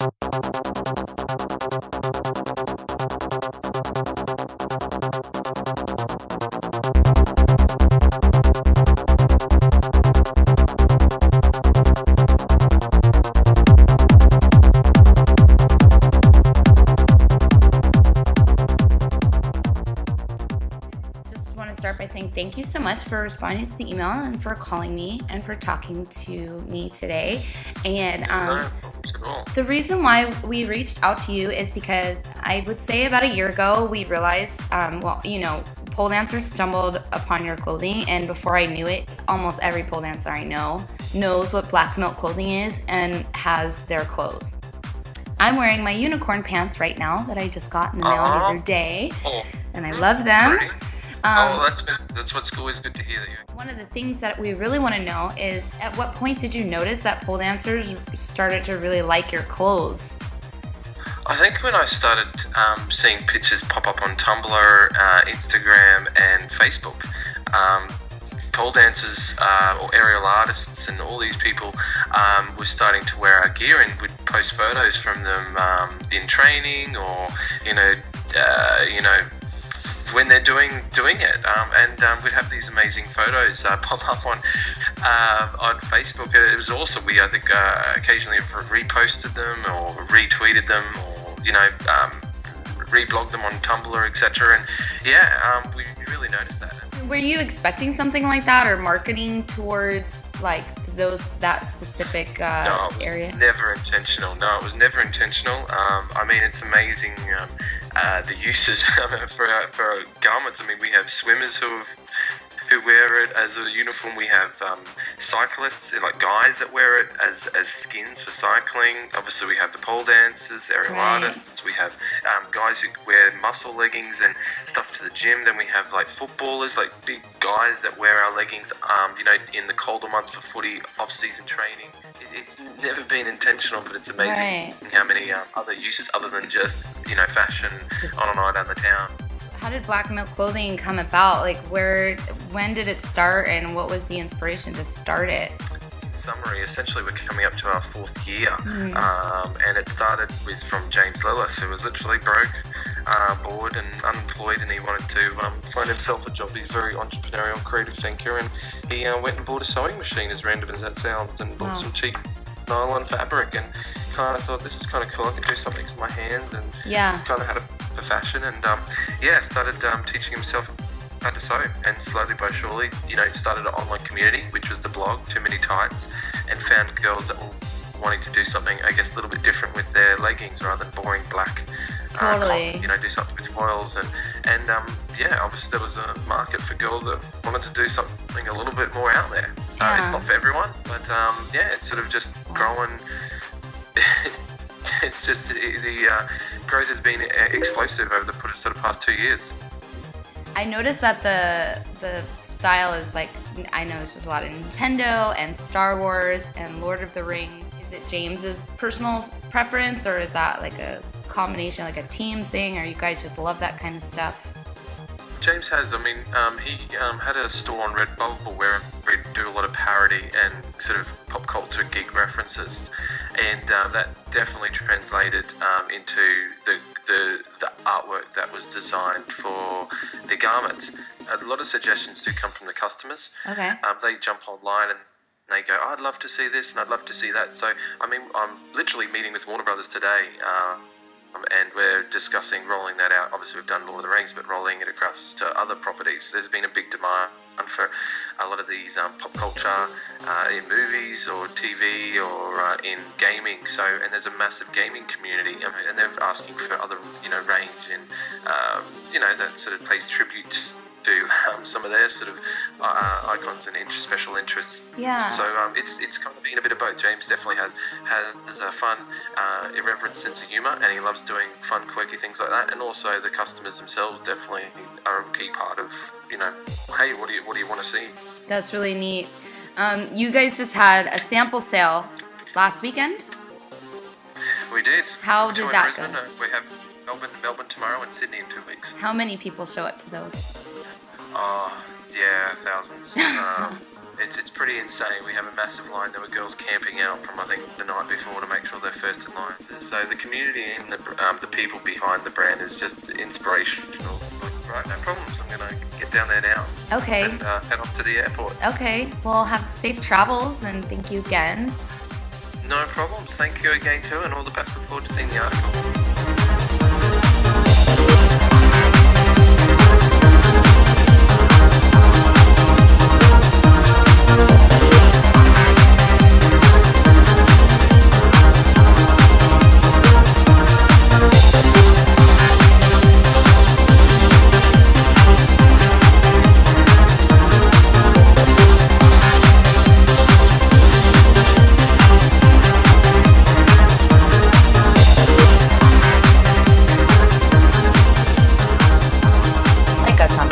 Want to start by saying thank you so much for responding to the email and for calling me and for talking to me today. And the reason why we reached out to you is because I would say about a year ago we realized, pole dancers stumbled upon your clothing, and before I knew it, almost every pole dancer I know knows what black milk clothing is and has their clothes. I'm wearing my unicorn pants right now that I just got in the mail the other day, and I love them. Pretty. That's good. That's what's always good to hear. One of the things that we really want to know is, at what point did you notice that pole dancers started to really like your clothes? I think when I started seeing pictures pop up on Tumblr, Instagram, and Facebook, pole dancers or aerial artists and all these people were starting to wear our gear and would post photos from them in training or, when they're doing it, and we'd have these amazing photos pop up on Facebook. It was awesome. We, I think, occasionally reposted them or retweeted them, or reblogged them on Tumblr, etc. And we really noticed that. Were you expecting something like that, or marketing towards that specific area? Never intentional. No, it was never intentional. It's amazing the uses for our garments. We have swimmers who wear it as a uniform. We have cyclists, like guys that wear it as skins for cycling. Obviously, we have the pole dancers, aerial artists. We have guys who wear muscle leggings and stuff to the gym. Then we have like footballers, like big guys that wear our leggings, in the colder months for footy, off-season training. It's never been intentional, but it's amazing how many other uses other than just, fashion on a night down the town. How did black milk clothing come about? When did it start, and what was the inspiration to start it? In summary, essentially we're coming up to our 4th year, and it started from James Lillis, who was literally broke, bored and unemployed, and he wanted to find himself a job. He's a very entrepreneurial, creative thinker, and he went and bought a sewing machine, as random as that sounds, and bought some cheap nylon fabric, and kind of thought, this is kind of cool, I can do something with my hands, and kind of had a for fashion, and started teaching himself how to sew, and slowly but surely, started an online community, which was the blog, Too Many Tights, and found girls that were wanting to do something, I guess, a little bit different with their leggings rather than boring black. Totally. Do something with foils, and obviously there was a market for girls that wanted to do something a little bit more out there. It's not for everyone, but it's sort of just growing. It's just the growth has been explosive over the sort of past 2 years. I noticed that the style is I know it's just a lot of Nintendo and Star Wars and Lord of the Rings. Is it James's personal preference, or is that like a combination, like a team thing, or you guys just love that kind of stuff? James has, he had a store on Redbubble where we do a lot of parody and sort of pop culture geek references, and that definitely translated into the artwork that was designed for the garments. A lot of suggestions do come from the customers. Okay. They jump online and they go, I'd love to see this and I'd love to see that. So, I'm literally meeting with Warner Brothers today, and we're discussing rolling that out. Obviously, we've done Lord of the Rings, but rolling it across to other properties. There's been a big demand for a lot of these pop culture in movies or TV or in gaming. So, and there's a massive gaming community, and they're asking for other, range and, that sort of pays tribute to some of their sort of icons and special interests. Yeah. So it's kind of been a bit of both. James definitely has a fun, irreverent sense of humour, and he loves doing fun, quirky things like that. And also the customers themselves definitely are a key part of, hey, what do you want to see? That's really neat. You guys just had a sample sale last weekend? We did. How did that go? We have Melbourne tomorrow, and Sydney in 2 weeks. How many people show up to those? Thousands. It's pretty insane. We have a massive line. There were girls camping out from, I think, the night before to make sure they're first in line. So the community and the people behind the brand is just inspirational. Right, no problems. I'm going to get down there now. Okay. And head off to the airport. Okay. Well, have safe travels, and thank you again. No problems. Thank you again, too, and all the best. Look forward to seeing the article.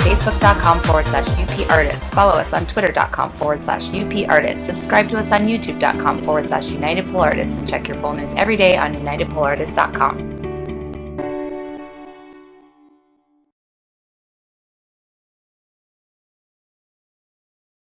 Facebook.com/UP Artists. Follow us on Twitter.com/UP Artists. Subscribe to us on YouTube.com/United Pole Artists. And check your pole news every day on UnitedPoleArtists.com.